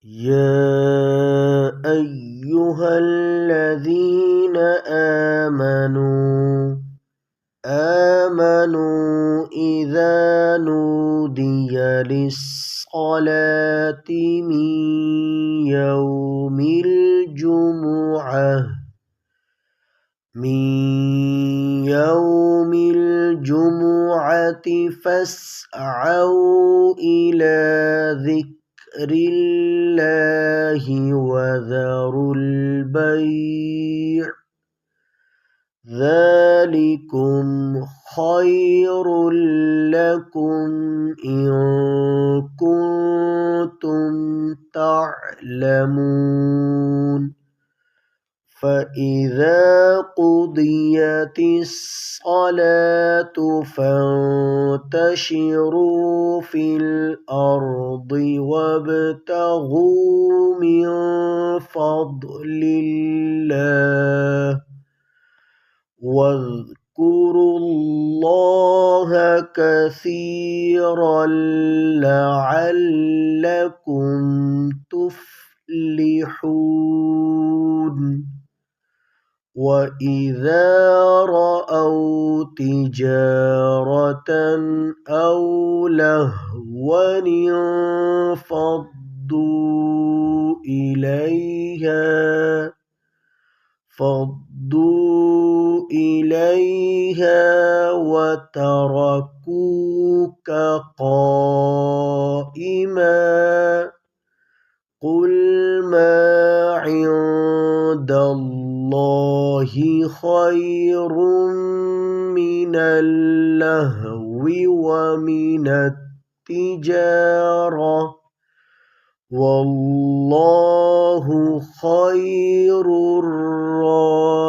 يا أيها الذين آمنوا إذا نودي للصلاة من يوم الجمعة فاسعوا إلى ذكر الله وذروا البيع ذلكم خير لكم إن كنتم تعلمون فإذا قضيت الصلاة فانتشروا في الأرض وابتغوا من فضل الله واذكروا الله كثيرا لعلكم تفلحون وإذا رأوا تجارة أو لهوا انفضوا إليها وتركوك قائما قل ما عند الله خير من اللهو ومن التجارة والله خير الرازقين